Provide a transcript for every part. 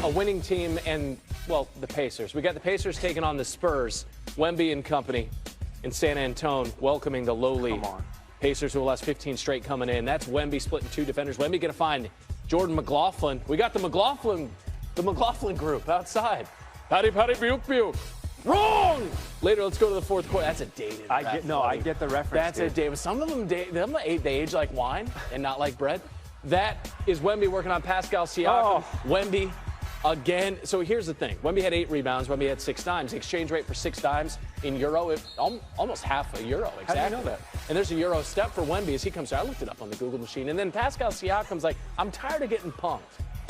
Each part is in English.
a winning team and, well, the Pacers. We got the Pacers taking on the Spurs. Wemby and company in San Antonio welcoming the lowly Pacers, who will last 15 straight coming in. That's Wemby splitting two defenders. Wemby going to find Jordan McLaughlin. We got the McLaughlin group outside. Patty, buke, buke. Wrong! Later, let's go to the fourth quarter. That's a dated reference. I get the reference. That's a dated. Some of them, they age like wine and not like bread. That is Wemby working on Pascal Siakam. Wemby again. So here's the thing. Wemby had 8 rebounds. Wemby had 6 dimes. The exchange rate for 6 dimes in euro, almost half a euro. Exactly. How do you know that? And there's a euro step for Wemby as he comes through. I looked it up on the Google machine. And then Pascal Siakam's like, I'm tired of getting punked.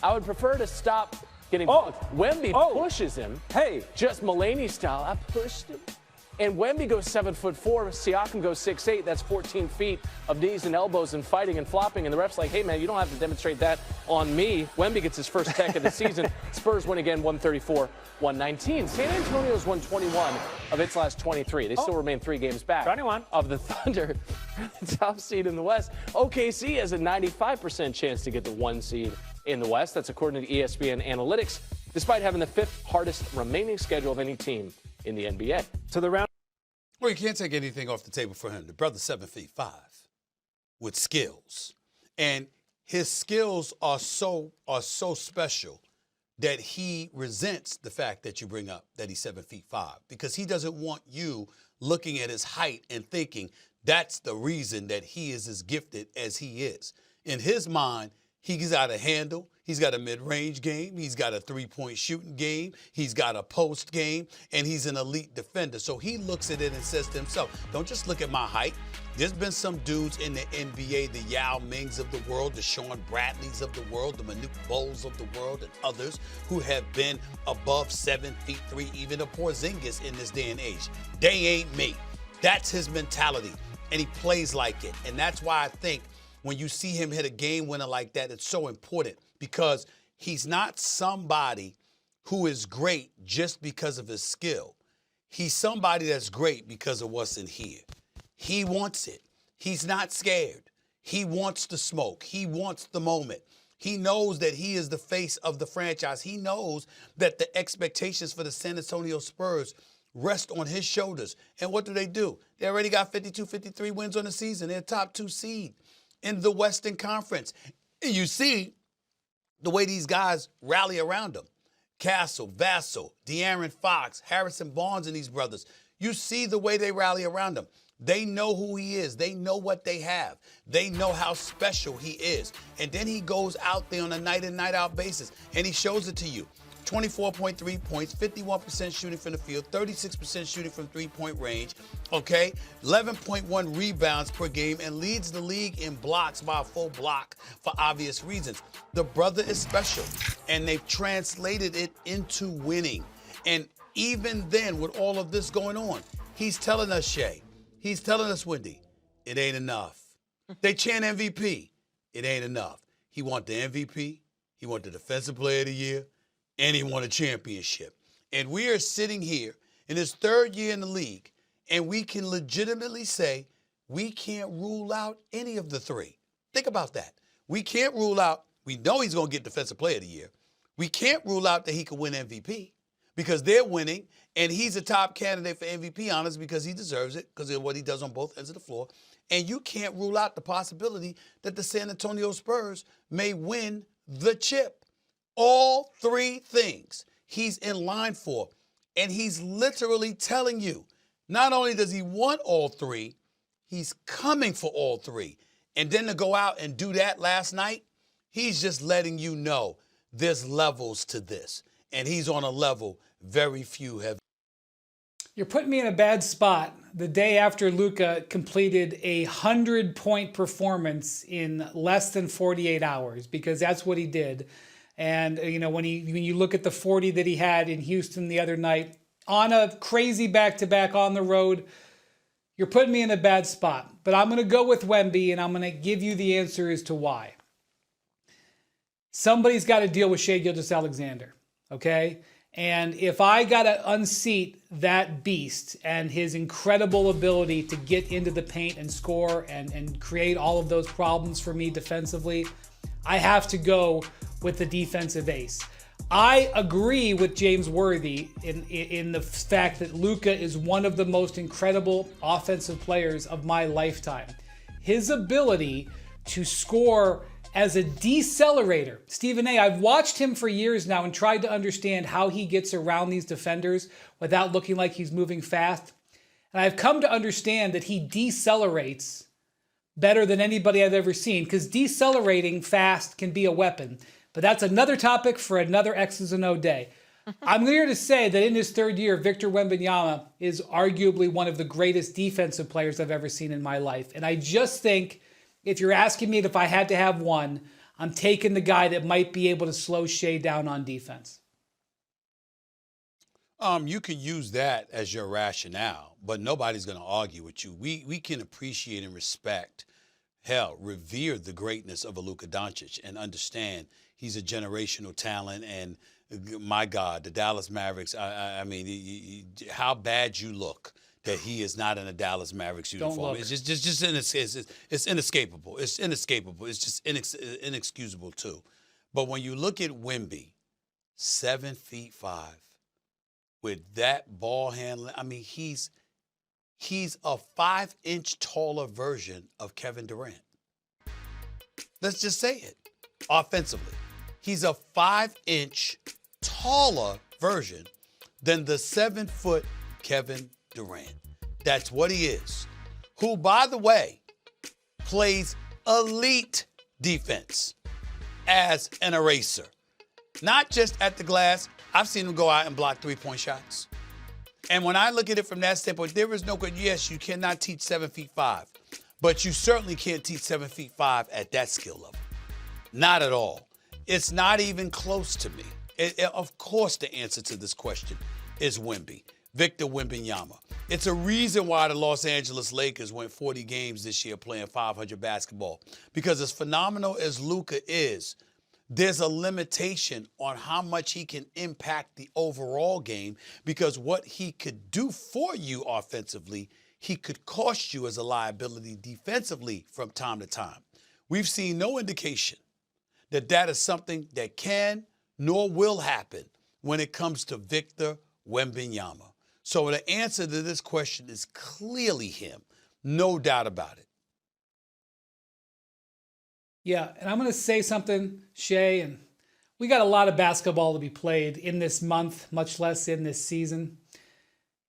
I would prefer to stop getting punked. Wemby pushes him. Hey. Just Mulaney style. I pushed him. And Wemby goes 7'4", Siakam goes 6'8". That's 14 feet of knees and elbows and fighting and flopping. And the ref's like, hey, man, you don't have to demonstrate that on me. Wemby gets his first tech of the season. Spurs win again, 134-119. San Antonio's won 21 of its last 23. They still remain 3 games back 21 of the Thunder, the top seed in the West. OKC has a 95% chance to get the 1 seed in the West. That's according to ESPN Analytics, despite having the 5th hardest remaining schedule of any team in the NBA. To the round. Well, you can't take anything off the table for him. The brother's 7'5" with skills. And his skills are so special that he resents the fact that you bring up that he's 7'5", because he doesn't want you looking at his height and thinking that's the reason that he is as gifted as he is. In his mind, he's got a handle. He's got a mid-range game. He's got a three-point shooting game. He's got a post game, and he's an elite defender. So he looks at it and says to himself, don't just look at my height. There's been some dudes in the NBA, the Yao Mings of the world, the Sean Bradleys of the world, the Manute Bowles of the world, and others who have been above 7'3", even a Porzingis in this day and age. They ain't me. That's his mentality, and he plays like it. And that's why I think when you see him hit a game winner like that, it's so important, because he's not somebody who is great just because of his skill. He's somebody that's great because of what's in here. He wants it. He's not scared. He wants the smoke. He wants the moment. He knows that he is the face of the franchise. He knows that the expectations for the San Antonio Spurs rest on his shoulders. And what do? They already got 52, 53 wins on the season. They're a top 2 seed in the Western Conference. And you see the way these guys rally around him. Castle, Vassell, De'Aaron Fox, Harrison Barnes, and these brothers. You see the way they rally around him. They know who he is. They know what they have. They know how special he is. And then he goes out there on a night in, night out basis, and he shows it to you. 24.3 points, 51% shooting from the field, 36% shooting from three-point range, okay? 11.1 rebounds per game, and leads the league in blocks by a full block for obvious reasons. The brother is special, and they've translated it into winning. And even then, with all of this going on, he's telling us, Shay, he's telling us, Wendy, it ain't enough. They chant MVP. It ain't enough. He want the MVP. He want the Defensive Player of the Year. And he won a championship. And we are sitting here in his 3rd year in the league, and we can legitimately say we can't rule out any of the 3. Think about that. We can't rule out, we know he's going to get Defensive Player of the Year. We can't rule out that he could win MVP because they're winning, and he's a top candidate for MVP honors because he deserves it because of what he does on both ends of the floor. And you can't rule out the possibility that the San Antonio Spurs may win the chip. All 3 things he's in line for. And he's literally telling you, not only does he want all 3, he's coming for all 3. And then to go out and do that last night, he's just letting you know there's levels to this. And he's on a level very few have. You're putting me in a bad spot the day after Luka completed a 100-point performance in less than 48 hours, because that's what he did. And, you know, when you look at the 40 that he had in Houston the other night, on a crazy back-to-back on the road, you're putting me in a bad spot. But I'm going to go with Wemby, and I'm going to give you the answer as to why. Somebody's got to deal with Shai Gilgeous-Alexander, okay? And if I got to unseat that beast and his incredible ability to get into the paint and score and create all of those problems for me defensively, I have to go with the defensive ace. I agree with James Worthy in the fact that Luka is one of the most incredible offensive players of my lifetime. His ability to score as a decelerator. Stephen A., I've watched him for years now and tried to understand how he gets around these defenders without looking like he's moving fast. And I've come to understand that he decelerates better than anybody I've ever seen, because decelerating fast can be a weapon. But that's another topic for another X's and O day. I'm here to say that in his third year, Victor Wembanyama is arguably one of the greatest defensive players I've ever seen in my life. And I just think, if you're asking me if I had to have one, I'm taking the guy that might be able to slow Shea down on defense. You can use that as your rationale, but nobody's going to argue with you. We can appreciate and respect, hell, revere the greatness of a Luka Doncic and understand he's a generational talent. And my God, the Dallas Mavericks, I mean, how bad you look that he is not in a Dallas Mavericks uniform. It's it's inescapable. It's inescapable. It's just inexcusable too. But when you look at Wemby, 7'5", with that ball handling, I mean, he's a 5-inch taller version of Kevin Durant. Let's just say it. Offensively, he's a 5-inch taller version than the 7-foot Kevin Durant. That's what he is. Who, by the way, plays elite defense as an eraser. Not just at the glass. I've seen him go out and block 3-point shots. And when I look at it from that standpoint, there is no good. Yes, you cannot teach 7'5", but you certainly can't teach 7'5" at that skill level. Not at all. It's not even close to me. Of course, the answer to this question is Wemby, Victor Wembanyama. It's a reason why the Los Angeles Lakers went 40 games this year playing 500 basketball. Because as phenomenal as Luka is, there's a limitation on how much he can impact the overall game, because what he could do for you offensively, he could cost you as a liability defensively from time to time. We've seen no indication that that is something that can nor will happen when it comes to Victor Wembanyama. So the answer to this question is clearly him. No doubt about it. Yeah, and I'm going to say something, Shea, and we got a lot of basketball to be played in this month, much less in this season.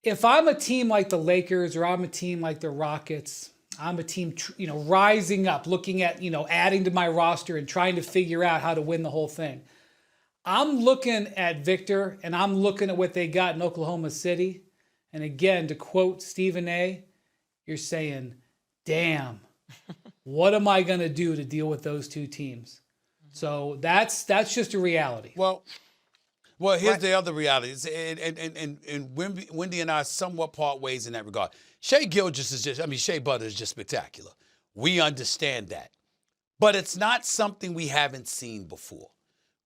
If I'm a team like the Lakers or I'm a team like the Rockets, I'm a team, rising up, looking at, adding to my roster and trying to figure out how to win the whole thing. I'm looking at Victor and I'm looking at what they got in Oklahoma City. And again, to quote Stephen A., you're saying, damn, what am I going to do to deal with those two teams? So that's just a reality. Well, here's the other reality. And Wendy and I somewhat part ways in that regard. Shea Butter is just spectacular. We understand that. But it's not something we haven't seen before.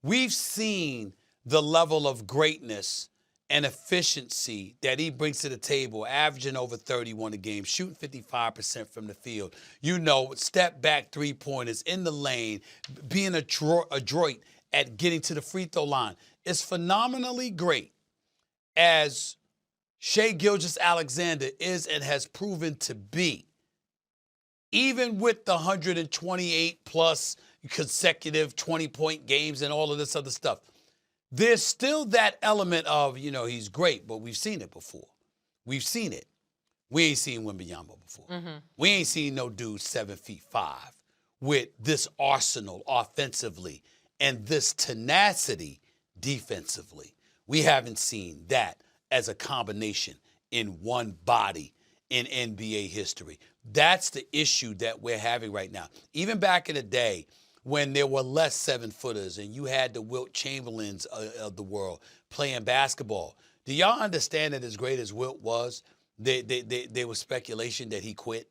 We've seen the level of greatness and efficiency that he brings to the table, averaging over 31 a game, shooting 55% from the field. Step back three-pointers in the lane, being adroit at getting to the free throw line. It's phenomenally great, as Shai Gilgeous-Alexander is and has proven to be. Even with the 128-plus consecutive 20-point games and all of this other stuff, there's still that element of, he's great, but we've seen it before. We've seen it. We ain't seen Wembanyama before. Mm-hmm. We ain't seen no dude 7'5" with this arsenal offensively and this tenacity defensively. We haven't seen that as a combination in one body in NBA history. That's the issue that we're having right now. Even back in the day, when there were less 7-footers and you had the Wilt Chamberlains of the world playing basketball. Do y'all understand that as great as Wilt was, there was speculation that he quit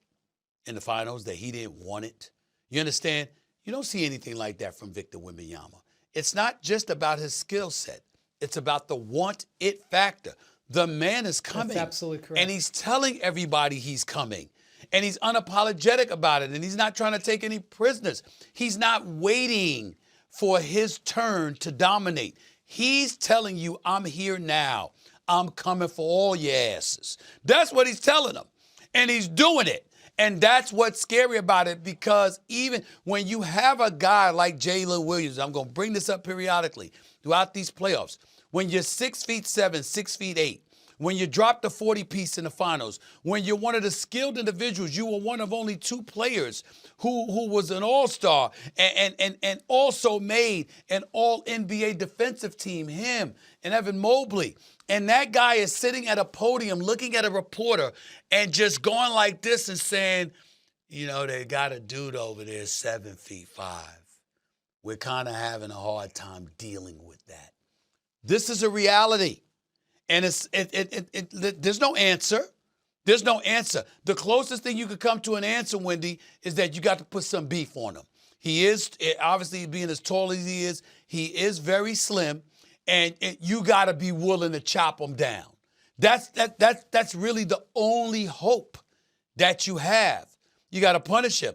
in the finals, that he didn't want it? You understand? You don't see anything like that from Victor Wembanyama. It's not just about his skill set. It's about the want-it factor. The man is coming. That's absolutely correct. And he's telling everybody he's coming. And he's unapologetic about it, and he's not trying to take any prisoners. He's not waiting for his turn to dominate. He's telling you, I'm here now. I'm coming for all your asses. That's what he's telling them. And he's doing it. And that's what's scary about it, because even when you have a guy like Jalen Williams, I'm going to bring this up periodically throughout these playoffs, when you're 6'7", 6'8", when you drop the 40-piece in the finals, when you're one of the skilled individuals, you were one of only 2 players who was an all-star and also made an all-NBA defensive team, him and Evan Mobley. And that guy is sitting at a podium looking at a reporter and just going like this and saying, you know, they got a dude over there 7'5". We're kind of having a hard time dealing with that. This is a reality. And there's no answer. There's no answer. The closest thing you could come to an answer, Wendy, is that you got to put some beef on him. He is, obviously being as tall as he is very slim, and you got to be willing to chop him down. That's really the only hope that you have. You got to punish him.